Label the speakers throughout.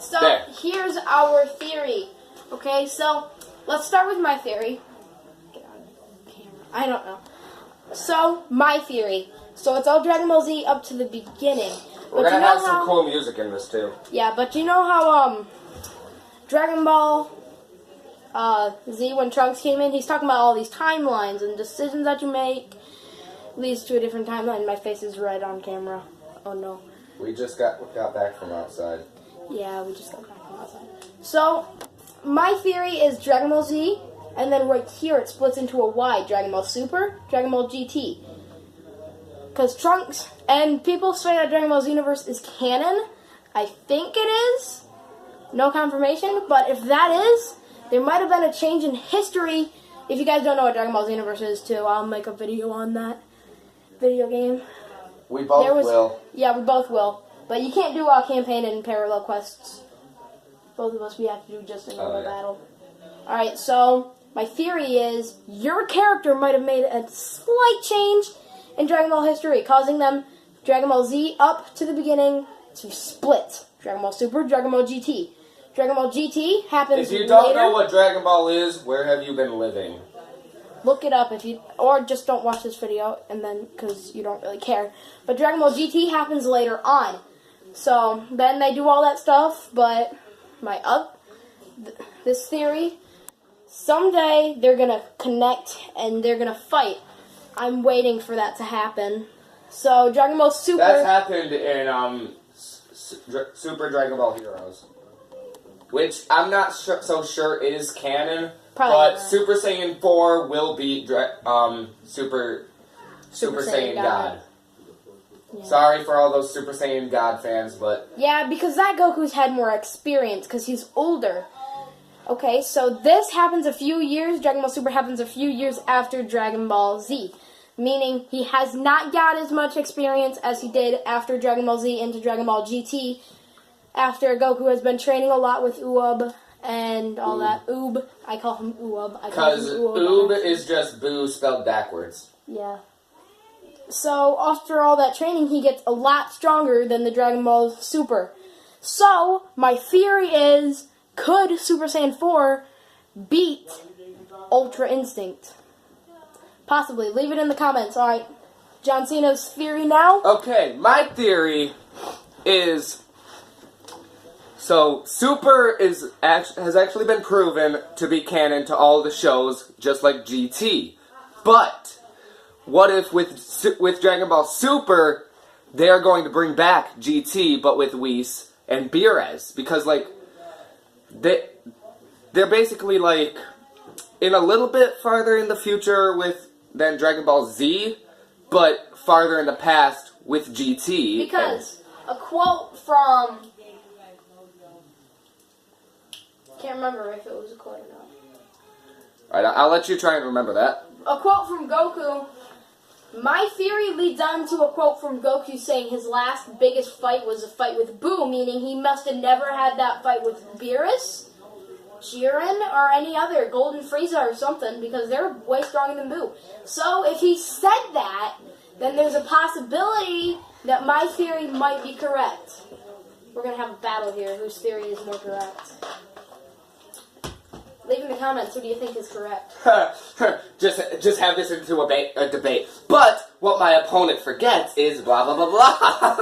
Speaker 1: So here's our theory. Okay, so let's start with my theory. Get on camera. I don't know. So my theory. So it's all Dragon Ball Z up to the beginning.
Speaker 2: We're gonna have some cool music in this too.
Speaker 1: Yeah, but you know how Dragon Ball Z, when Trunks came in, he's talking about all these timelines and decisions that you make leads to a different timeline. My face is red on camera. Oh no.
Speaker 2: We just got back from outside.
Speaker 1: Yeah, we just got back from outside. So my theory is Dragon Ball Z, and then right here it splits into a Y: Dragon Ball Super, Dragon Ball GT. Because Trunks and people say that Dragon Ball Xenoverse is canon. I think it is. No confirmation, but if that is, there might have been a change in history. If you guys don't know what Dragon Ball Xenoverse is, too, I'll make a video on that video game.
Speaker 2: We both will.
Speaker 1: Yeah, we both will. But you can't do campaign and parallel quests. Both of us, we have to do just a normal battle. Alright, so my theory is your character might have made a slight change in Dragon Ball history, causing them, Dragon Ball Z up to the beginning, to split. Dragon Ball Super, Dragon Ball GT. Dragon Ball GT happens later.
Speaker 2: If you don't know what Dragon Ball is, where have you been living?
Speaker 1: Look it up or just don't watch this video, and then, because you don't really care. But Dragon Ball GT happens later on. So, then they do all that stuff, but this theory, someday they're going to connect and they're going to fight. I'm waiting for that to happen. So, Dragon Ball Super...
Speaker 2: That's happened in Super Dragon Ball Heroes. Which I'm not so sure is canon.
Speaker 1: Probably
Speaker 2: but
Speaker 1: not.
Speaker 2: Super Saiyan 4 will beat Super Saiyan God. Yeah. Sorry for all those Super Saiyan God fans, but...
Speaker 1: Yeah, because that Goku's had more experience, because he's older. Okay, so this happens a few years, Dragon Ball Super happens a few years after Dragon Ball Z. Meaning, he has not got as much experience as he did after Dragon Ball Z into Dragon Ball GT. After Goku has been training a lot with Uub and all that. Oob. I call him Uub.
Speaker 2: Because Oob is just Boo spelled backwards.
Speaker 1: Yeah. So, after all that training, he gets a lot stronger than the Dragon Ball Super. So, my theory is, could Super Saiyan 4 beat Ultra Instinct? Possibly. Leave it in the comments. Alright. John Cena's theory now?
Speaker 2: Okay, my theory is... So, Super has actually been proven to be canon to all the shows, just like GT. But, what if with Dragon Ball Super, they are going to bring back GT, but with Whis and Beerus? Because, like, they're basically, like, in a little bit farther in the future than Dragon Ball Z, but farther in the past with GT.
Speaker 1: Because a quote from... Can't remember if it was a quote or not.
Speaker 2: Alright, I'll let you try and remember that.
Speaker 1: A quote from Goku. My theory leads on to a quote from Goku saying his last biggest fight was a fight with Boo, meaning he must have never had that fight with Beerus, Jiren, or any other, Golden Frieza or something, because they're way stronger than Boo. So if he said that, then there's a possibility that my theory might be correct. We're going to have a battle here, whose theory is more correct. Leave in the comments, who do you think is correct?
Speaker 2: just have this into a debate. But what my opponent forgets is blah blah blah blah.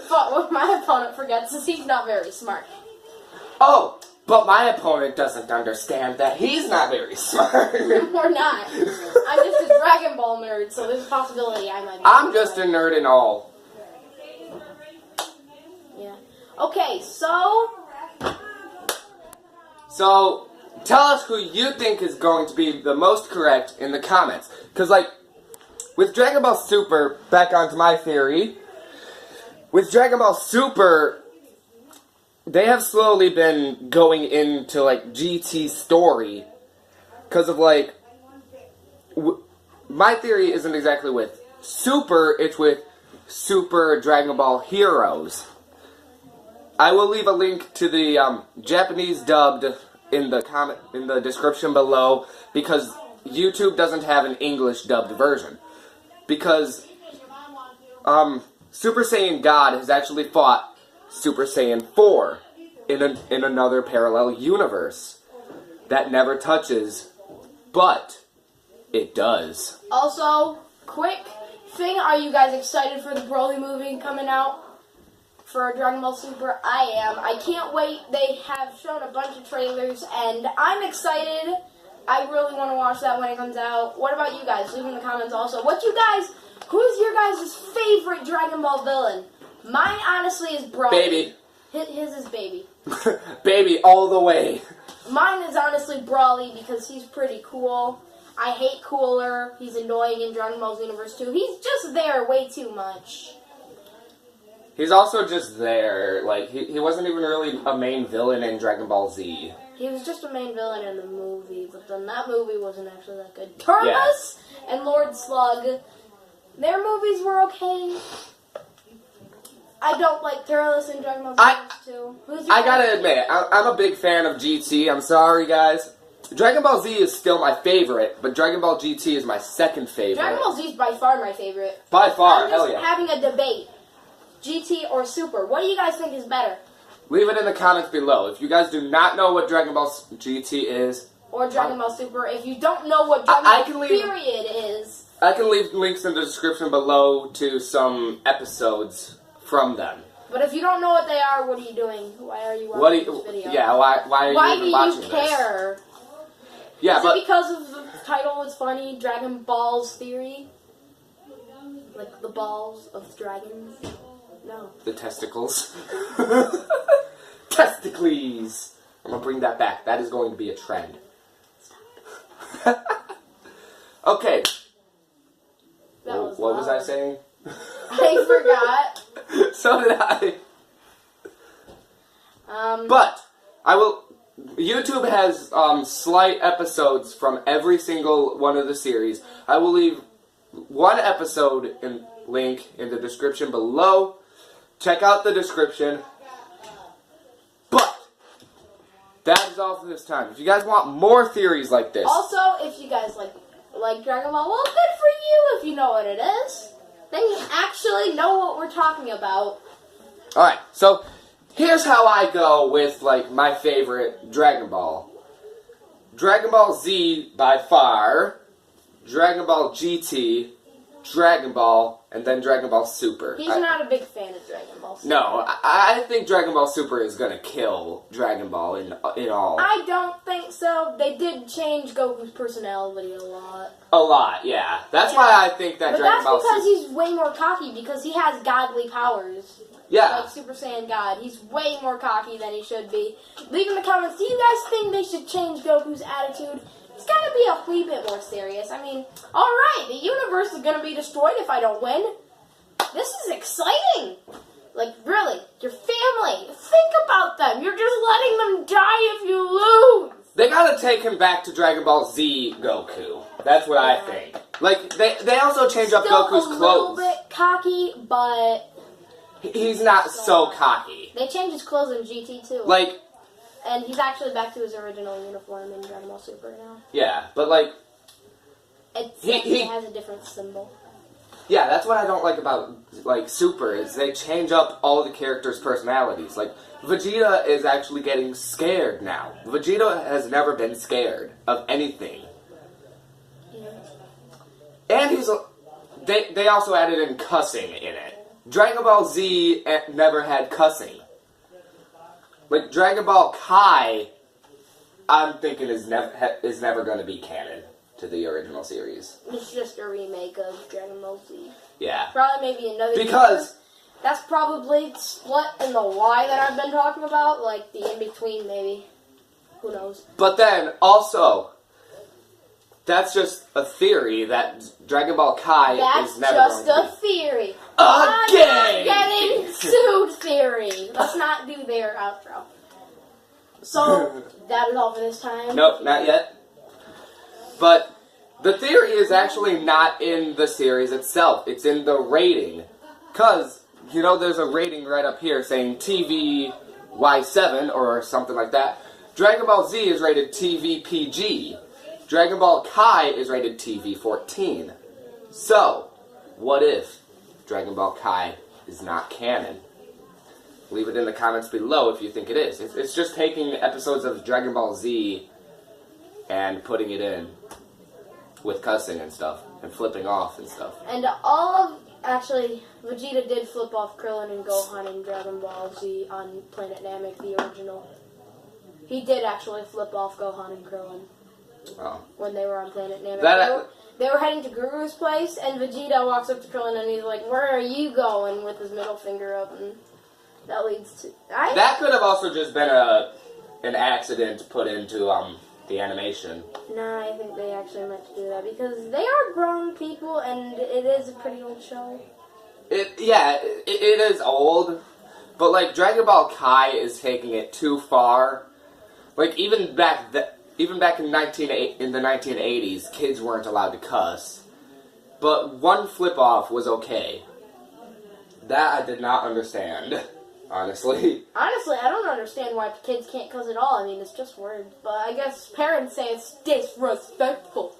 Speaker 1: But what my opponent forgets is he's not very smart.
Speaker 2: Oh, but my opponent doesn't understand that he's not very smart.
Speaker 1: We're not. I'm just a Dragon Ball nerd, so there's a possibility I might be.
Speaker 2: I'm just a nerd and all.
Speaker 1: Yeah. Okay, So,
Speaker 2: tell us who you think is going to be the most correct in the comments. Because, like, with Dragon Ball Super, back onto my theory, with Dragon Ball Super, they have slowly been going into, like, GT story. Because of, like, my theory isn't exactly with Super, it's with Super Dragon Ball Heroes. I will leave a link to the Japanese dubbed in the description below, because YouTube doesn't have an English dubbed version. Because Super Saiyan God has actually fought Super Saiyan 4. in another parallel universe that never touches, but it does.
Speaker 1: Also, quick thing, are you guys excited for the Broly movie coming out for Dragon Ball Super? I am. I can't wait. They have shown a bunch of trailers, and I'm excited. I really want to watch that when it comes out. What about you guys? Leave in the comments also. Who's your guys' favorite Dragon Ball villain? Mine, honestly, is Broly.
Speaker 2: Baby.
Speaker 1: His is Baby.
Speaker 2: Baby all the way.
Speaker 1: Mine is honestly Broly because he's pretty cool. I hate Cooler. He's annoying in Dragon Ball's universe too. He's just there way too much.
Speaker 2: He's also just there. Like, he wasn't even really a main villain in Dragon Ball Z.
Speaker 1: He was just a main villain in the movie, but then that movie wasn't actually that good. Turles and Lord Slug, their movies were okay. I don't like Turles and Dragon Ball Z too.
Speaker 2: I gotta admit, I'm a big fan of GT. I'm sorry, guys. Dragon Ball Z is still my favorite, but Dragon Ball GT is my second favorite.
Speaker 1: Dragon Ball Z is by far my favorite.
Speaker 2: By far,
Speaker 1: I'm
Speaker 2: hell
Speaker 1: just
Speaker 2: yeah.
Speaker 1: having a debate. GT or Super. What do you guys think is better?
Speaker 2: Leave it in the comments below. If you guys do not know what Dragon Ball GT is,
Speaker 1: or Dragon Ball Super, if you don't know what Dragon Ball period is,
Speaker 2: I can leave links in the description below to some episodes from them.
Speaker 1: But if you don't know what they are, what are you doing? Why are you watching this video?
Speaker 2: Yeah, why are you even watching this?
Speaker 1: Why do you care?
Speaker 2: Yeah,
Speaker 1: is it because of the title is funny, Dragon Ball's Theory? Like the balls of dragons? No.
Speaker 2: The testicles. Testicles! I'm gonna bring that back. That is going to be a trend. Okay. What was I saying?
Speaker 1: I
Speaker 2: forgot. So did I. But I will. YouTube has slight episodes from every single one of the series. I will leave one episode link in the description below. Check out the description. But that is all for this time. If you guys want more theories like this,
Speaker 1: also if you guys like Dragon Ball, well, good for you if you know what it is. Then you actually know what we're talking about.
Speaker 2: Alright, so here's how I go with, like, my favorite Dragon Ball. Dragon Ball Z by far, Dragon Ball GT, Dragon Ball, and then Dragon Ball Super.
Speaker 1: He's not a big fan of Dragon Ball Super.
Speaker 2: No, I think Dragon Ball Super is gonna kill Dragon Ball in all.
Speaker 1: I don't think so. They did change Goku's personality a lot.
Speaker 2: A lot, yeah. That's why I think that Dragon Ball Super...
Speaker 1: But that's because he's way more cocky, because he has godly powers.
Speaker 2: Yeah.
Speaker 1: Like Super Saiyan God. He's way more cocky than he should be. Leave in the comments, do you guys think they should change Goku's attitude? He's got to be a wee bit more serious. I mean, alright, the universe is going to be destroyed if I don't win. This is exciting. Like, really, your family, think about them. You're just letting them die if you lose.
Speaker 2: They gotta take him back to Dragon Ball Z Goku. That's what I think. Like, they also change up Goku's clothes.
Speaker 1: Still a little bit cocky, but...
Speaker 2: He's not so cocky.
Speaker 1: They changed his clothes in GT too.
Speaker 2: Like...
Speaker 1: And he's actually back to his original uniform in Dragon Ball Super now.
Speaker 2: Yeah, but like...
Speaker 1: It has a different symbol.
Speaker 2: Yeah, that's what I don't like about, like, Super, is they change up all the characters' personalities. Like, Vegeta is actually getting scared now. Vegeta has never been scared of anything.
Speaker 1: Yeah.
Speaker 2: And they also added in cussing in it. Dragon Ball Z never had cussing. Like, Dragon Ball Kai, I'm thinking is never going to be canon to the original series.
Speaker 1: It's just a remake of Dragon Ball Z.
Speaker 2: Yeah.
Speaker 1: Probably maybe another...
Speaker 2: Because...
Speaker 1: That's probably split in the Y that I've been talking about, like the in-between maybe. Who knows?
Speaker 2: But then, also, that's just a theory that Dragon Ball Kai is never going to be.
Speaker 1: That's just a theory.
Speaker 2: Again!
Speaker 1: I'm not getting sued theory. Let's not do their outro. So, that is all for this time.
Speaker 2: Nope, not yet. But the theory is actually not in the series itself. It's in the rating. Because, you know, there's a rating right up here saying TV Y7 or something like that. Dragon Ball Z is rated TV PG. Dragon Ball Kai is rated TV 14. So, what if Dragon Ball Kai is not canon? leave it in the comments below if you think it is. It's just taking episodes of Dragon Ball Z and putting it in with cussing and stuff and flipping off and stuff.
Speaker 1: And actually, Vegeta did flip off Krillin and Gohan in Dragon Ball Z on Planet Namek, the original. He did actually flip off Gohan and Krillin when they were on Planet Namek. They were heading to Guru's place, and Vegeta walks up to Krillin and he's like, "Where are you going?" with his middle finger up, and that leads to...
Speaker 2: That could have also just been an accident put into the animation.
Speaker 1: No, I think they actually meant to do that, because they are grown people, and it is a pretty old show.
Speaker 2: It is old, but like Dragon Ball Kai is taking it too far. Like even back in the 1980s, kids weren't allowed to cuss, but one flip off was okay. That I did not understand, honestly.
Speaker 1: Honestly, I don't understand why kids can't cuss at all. I mean, it's just words, but I guess parents say it's disrespectful.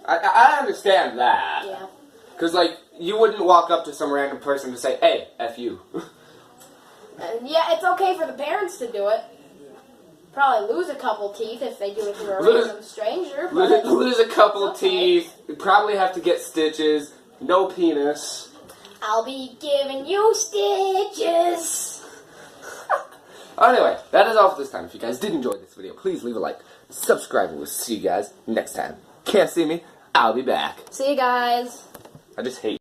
Speaker 2: I understand that.
Speaker 1: Yeah.
Speaker 2: Because, like, you wouldn't walk up to some random person and say, "Hey, F you."
Speaker 1: And yeah, it's okay for the parents to do it. Probably lose a couple teeth if they do it to a random stranger. But
Speaker 2: lose a couple
Speaker 1: okay.
Speaker 2: teeth. You probably have to get stitches. No penis.
Speaker 1: I'll be giving you stitches.
Speaker 2: Anyway, that is all for this time. If you guys did enjoy this video, please leave a like, subscribe, and we'll see you guys next time. Can't see me? I'll be back.
Speaker 1: See you guys.
Speaker 2: I just hate